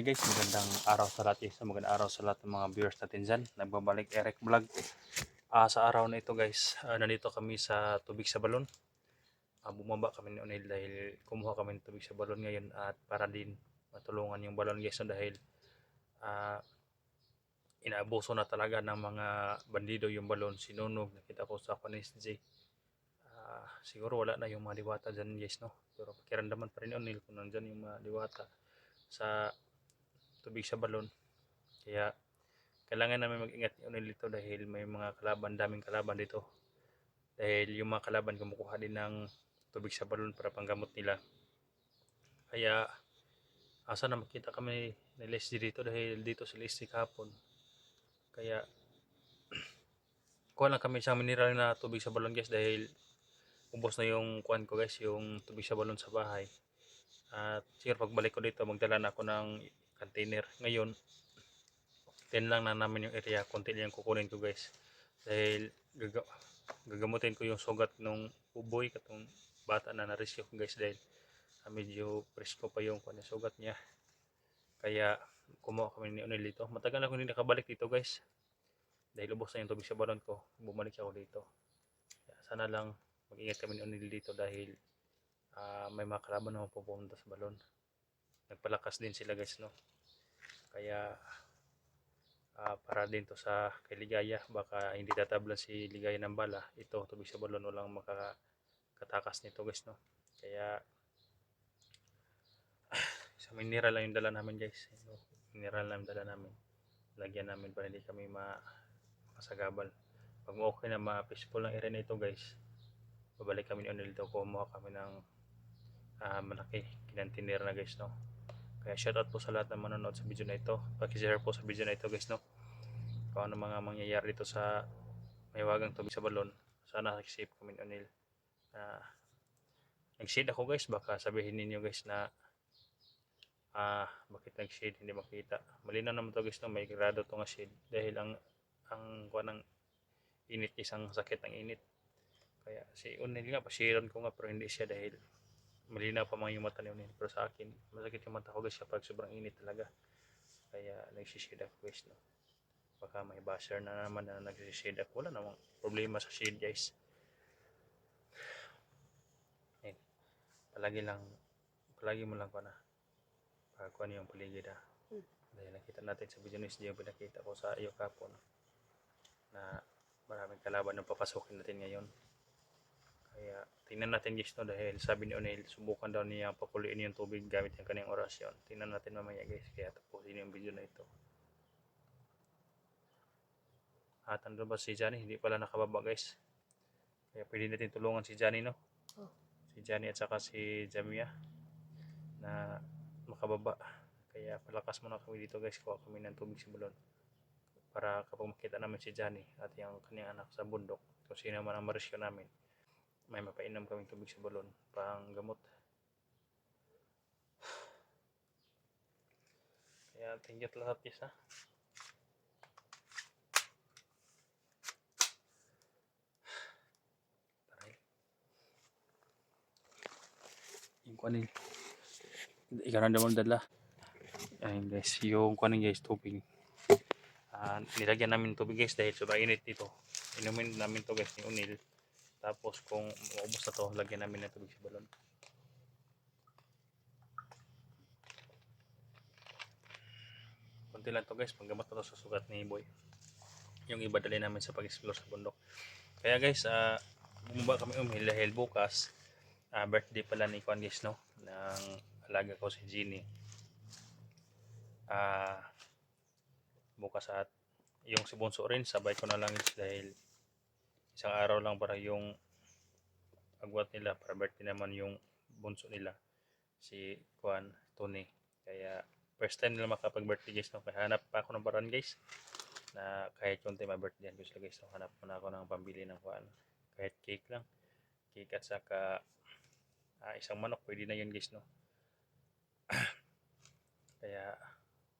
Hi guys, magandang araw sa lahat guys. Magandang araw sa lahat ng mga viewers natin dyan. Nagbabalik Eric Vlog. Sa araw na ito guys, nandito kami sa tubig sa balon. Bumaba kami ni Onel dahil kumuha kami ng tubig sa balon ngayon at para din matulungan yung balon guys dahil inaabuso na talaga ng mga bandido yung balon. Sinunog, nakita ko sa Panis J. Siguro wala na yung mga diwata dyan guys, no? Pero pakiramdaman pa rin Onel kung nandyan yung mga diwata sa tubig sa balon. Kaya kailangan namin mag-ingat Onel dito dahil may mga kalaban, daming kalaban dito. Dahil yung mga kalaban kumukuha din ng tubig sa balon para panggamot nila. Kaya asa na makita kami ni Leslie dito dahil dito si Leslie kahapon. Kaya kuha lang kami isang mineral na tubig sa balon guys dahil ubos na yung kuhan ko guys, yung tubig sa balon sa bahay. At siguro pagbalik ko dito magdala na ako ng container. Ngayon 10 lang na namin yung area, konti lang yung kukunin ko guys dahil gagamutin ko yung sugat nung uboy katong bata na na-rescue ko guys dahil medyo presko pa yung sugat niya. Kaya kumuha kami ni Onel dito. Matagal na ako hindi nakabalik dito guys dahil ubos na yung tubig sa balon ko. Bumalik ako dito. Kaya sana lang mag-ingat kami ni Onel dito dahil may mga kalaban naman pupunta sa balon. Nagpalakas din sila guys, no? Kaya para din to sa kay Ligaya, baka hindi tatablan si Ligaya ng bala. Ito tubig sa balon, walang makakatakas nito guys, no? Kaya sa mineral lang yung dala namin guys, mineral lang yung dala namin, lagyan namin para hindi kami masagabal. Pag okay na ma-peaceful ng area na ito guys, babalik kami ni Onel dito, kumuha kami ng malaki kinantinir na guys, no? Kaya shoutout po sa lahat ng manonood sa video na ito. Paki-share po sa video na ito guys, no? Kung ano mga mangyayari dito sa may wagang tubig sa balon. Sana safe kami ni Onel. Nag-shade ako guys, baka sabihin ninyo guys na bakit nag-shade hindi makita. Malinaw naman to guys, no? May grado to nga shade dahil ang kuha ng init, isang sakit ng init. Kaya si Onel nga, pasiran ko nga pero hindi siya dahil malinaw pa mga yung mata ni Onel. Pero sa akin, masakit yung mata ko guys kapag sobrang init talaga. Kaya nagsishade ako guys, no? Baka may basher na naman na nagsishade ako. Wala namang problema sa shade guys. Ayun. Palagi mo lang ko na pagkuha niyo yung paligid dahil nakita natin sa video news yung pinakita ko sa iyo kapon na maraming kalaban na papasukin natin ngayon. Kaya tingnan natin guys, no? Dahil sabi ni Onel subukan daw niya pakuliin yung tubig gamit yung kanyang orasyon. Tingnan natin mamaya guys, kaya tapusin yung video na ito. At ano ba si Johnny? Hindi pala nakababa guys. Kaya pwede natin tulungan si Johnny, no? Si Johnny at saka si Jamia na makababa. Kaya palakas muna kami dito guys, kuha kami ng tubig sa balon para kapag makita namin si Johnny at yung kanyang anak sa bundok, kung sino man ang marescue namin, may mapainom kaming tubig sa balon pang gamot. Kaya thank you lahat guys, ha? Yung kuanin ikaw na naman dala. Ayun guys, yung kuanin guys, tubig. Nilagyan namin tubig guys dahil sobrang init dito. Inumin namin to guys ni Onel. Tapos kung maubos na to, lagyan namin ng tubig sa balon. Kunti lang to guys, panggamot na to sa sugat ni Boy. Yung iba dali namin sa pag-explore sa bundok. Kaya guys, bumaba kami dahil bukas birthday pala ni Juan guys, no? Ng alaga ko si Jeannie. Bukas at yung si Bunso rin, sabay ko na lang dahil isang araw lang para yung agwat nila, para birthday naman yung bunso nila, si Juan Tony. Kaya first time nila makapag-birthday guys, no? Kaya hanap pa ako ng paraan guys na kahit konti ma-birthday ko sila guys, no? Hanap muna ako ng pambili ng Juan, kahit cake lang, cake at saka isang manok, pwede na yun guys, no? Kaya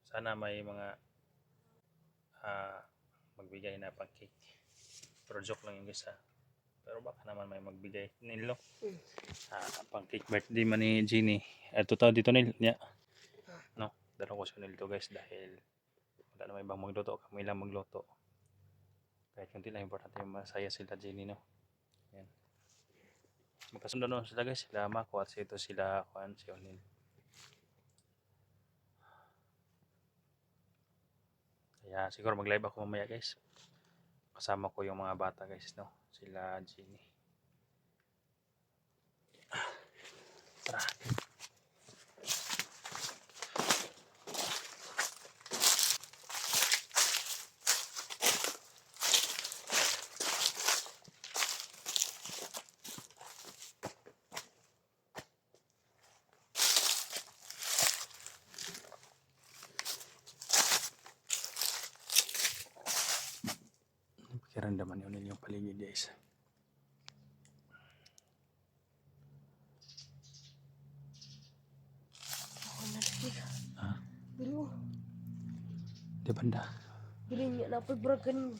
sana may mga magbigay na pang cake, pero joke lang yung guys, ha? Pero baka naman may magbigay nilo pang cake birthday man ni Jeannie. Ito tao dito nil niya, no? Dala ko si Onil to guys dahil wala na may ibang magluto, kami lang magluto. Kahit kunti lang, importante yung masaya sila Jenny, no? Yan. Magkasundan naman sila guys, sila Mako at ito sila Juan, si Onil. Kaya siguro mag-live ako mamaya guys. Kasama ko yung mga bata guys, no? Sila Jenny. Tara. Pakiramdaman ni Onil yung paligid guys. Ako na lagi. Ha? Pero, Di banda? pili niya na po bro kan.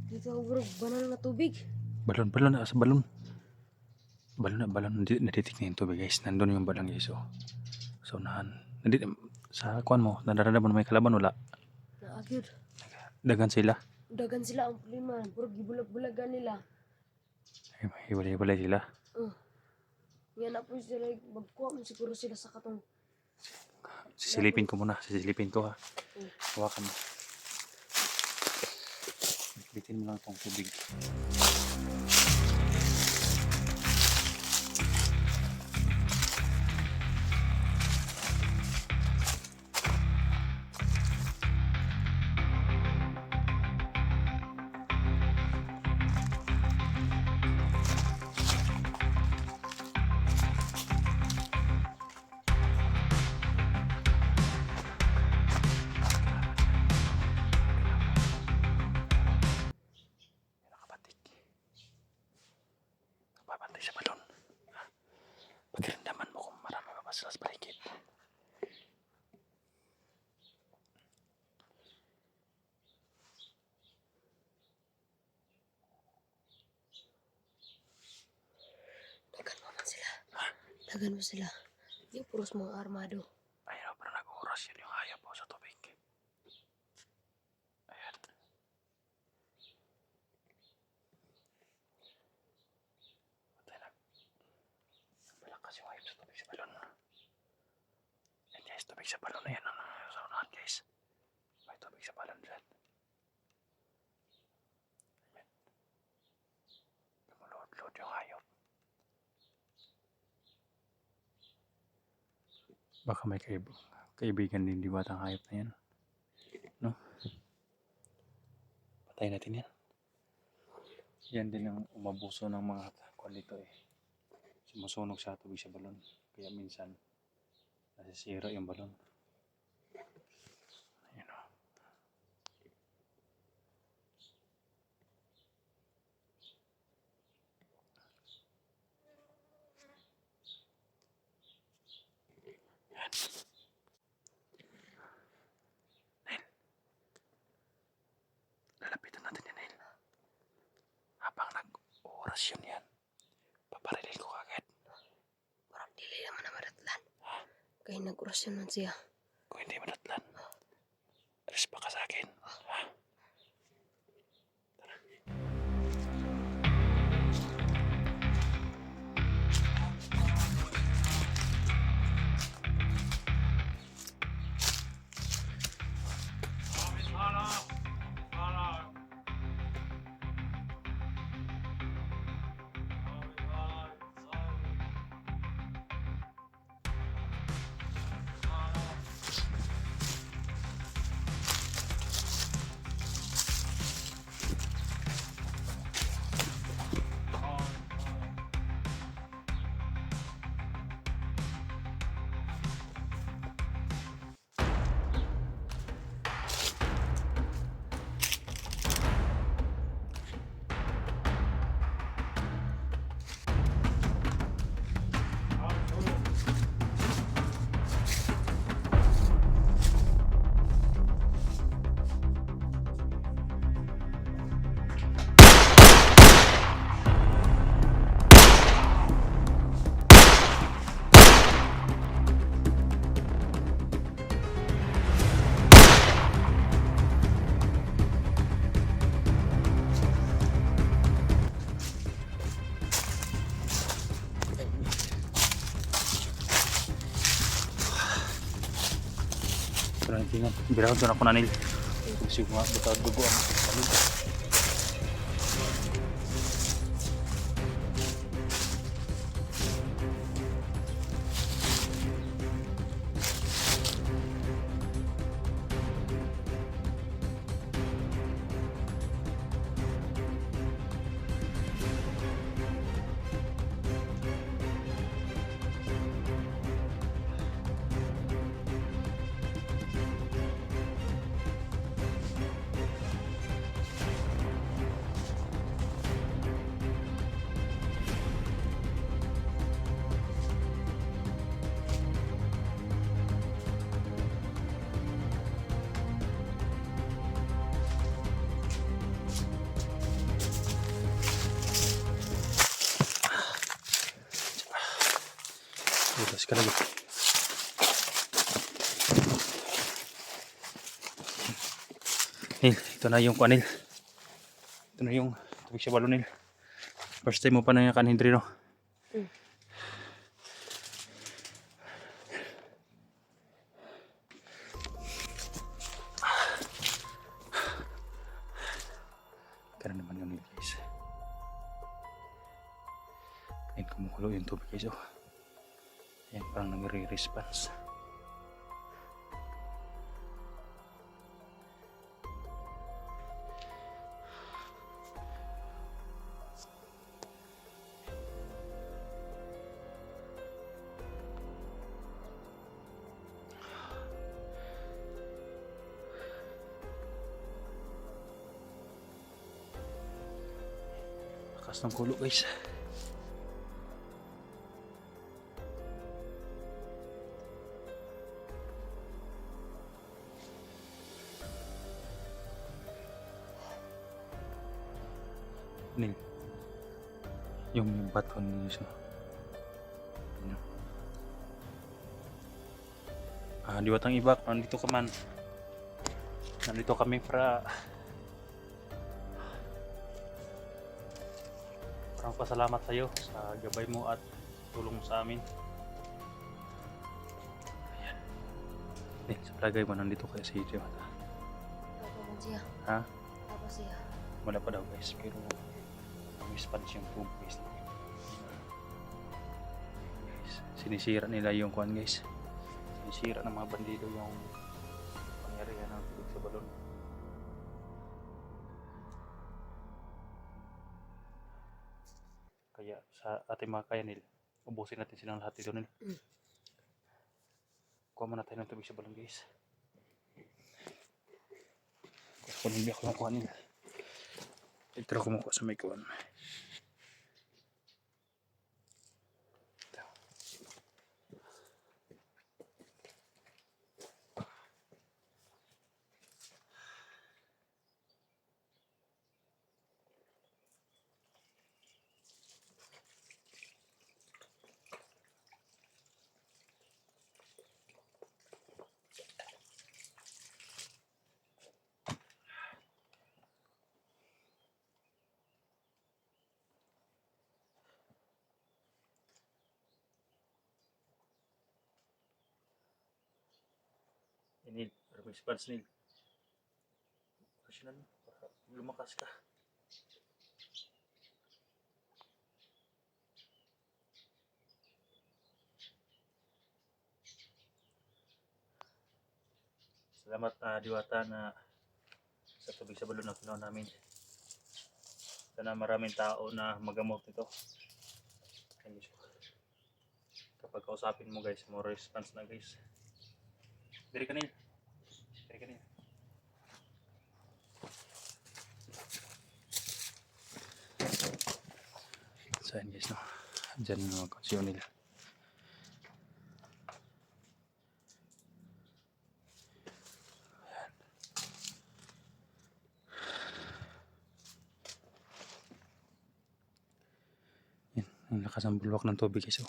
Dito ako bro, banal na tubig. Balon na sa balon. Balon natitik na yung tubig guys. Nandun yung balon guys, oh. Sa unahan. Sa kuan mo, nadarada mo na may kalaban, wala. Naagyod. Dagan sila. Dagan sila ang problema. Bro, gibulag-bulagan nila. Hiwalay sila. Yan na po sila, magkuha man siguro sila sa katong. Sisilipin ko muna. Sisilipin ko ha. Hawakan mo. Bitin mo lang itong tubig. Babantay sa balon. Pakiramdaman mo kung marami mabasala sa paligid. Dagan mo man sila. Dagan mo sila. Yung puros mga armado. Ayun, pero nag-uras yun yung hayop po sa tubig. Ayan. Patay na. Malakas yung hayop sa tubig sa balon. Yan guys, tubig sa balon na yan. Sa unahan guys. May tubig sa balon dyan. Ayan. Lumulod-lod yung hayop. Baka may kaibigan din diwata ang hayop na yan. No? Patay natin yan. Yan din ang umabuso ng mga kwan dito eh. Sumusunog sa tubig sa balon. Kaya minsan nasisira yung balon. Ayan o. Yan. Nel. Lalapitan natin yan, Nel. Habang nag-orasyon yan, paparilil ko agad. Parang dili naman na madatlan. Kaya nag-orasyon man siya. Kung hindi madatlan, alis pa ka sa akin. Ha? Tingnan, birahon ko na ako nanil. Kasi mga butang dugo ang balon. Ulas ka lagi. Nil, ito na yung kuanil. Ito na yung tubig sa balon nil. First time mo pa na yung kanhindri no? Kaya naman yun guys. Ayun, kumukulo yung tubig guys oh. Ayan, parang nagre-response. Lakas ng kulo guys. Nil, yung baton niya siya. Diwatang ibak, nandito ka man. Nandito kami para parang pasalamat sa iyo sa gabay mo at tulong mo sa amin. Ayan. Nil, sa palagay mo nandito kayo sa YouTube. Apa man siya? Ha? Apa siya? Wala pa daw guys, pero response yung tube guys. Sinisira nila yung kuan guys. Sinisira ng mga bandido yung pangyarihan ng tubig sa balon. Kaya sa ating mga kayanil, ubusin natin silang lahat dito nila. Kuha muna tayo ng tubig sa balon guys. Kung hindi ako makuha nila, ito ako makuha sa may kuhan. Nil, pero may response Nil. Kasi na para lumakas ka. Salamat Diwata na sa tubig sa balon na kinuha namin. Sana maraming tao na magamot ito. Kapag kausapin mo guys, more response na guys. Diri ka Nil. Diri ka Nil. So yun guys no. Diyan na mga konsyon nila. Yan. Ang lakas ng bulwak ng tubig guys oh.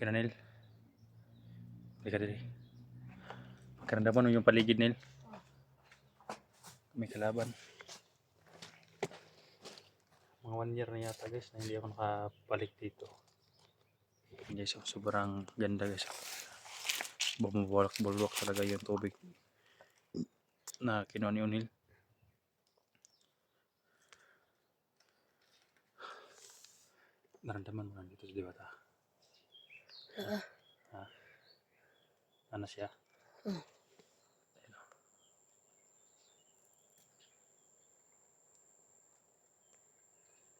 Okay na, Nel. Halika dali. Pagkaramdaman mo yung paligid, Nel. May kalaban. Mga 1 year na yata guys na hindi ako nakabalik dito. Guys, oh, sobrang ganda guys. Bumubulwak talaga yung tubig na kinuha ni Unil. Naramdaman mo lang dito sa Diwata. Ha? Ano siya? Hmm. Ayun, oh.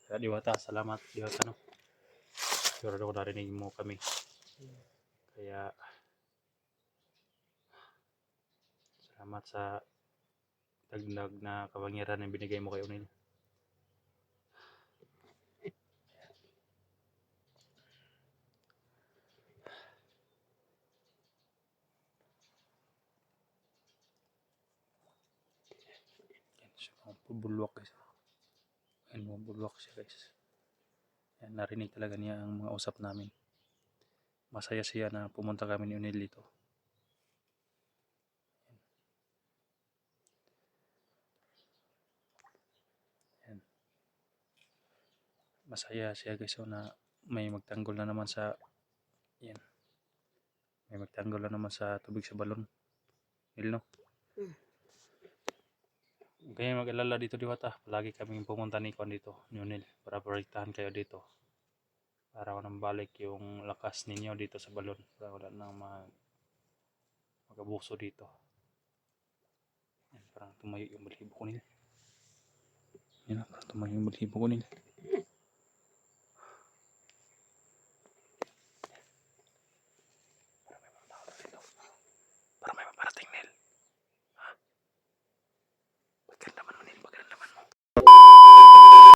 Kaya Diwata, salamat Diwata, no? Sigurado ko narinig mo kami. Kaya salamat sa dagdag na kapangyarihan na binigay mo kay Unil. Yan, so, pabulwak guys. Ayun, pabulwak siya guys. Yan, narinig talaga niya ang mga usap namin. Masaya siya na pumunta kami ni Unil dito. Yan. Masaya siya guys, so na may magtanggol na naman sa yan. May magtanggol na naman sa tubig sa balon. Nil, no? Hmm. Kaya mag-alala dito Diwata. Palagi kaming pumunta ni Kon dito, ni Unil, para protektahan kayo dito. Para walang balik yung lakas ninyo dito sa balon. Para wala nang mag-abuso dito. Yan, parang tumayo yung balibo ko Nil. Yan, parang tumayo yung balibo ko Nil.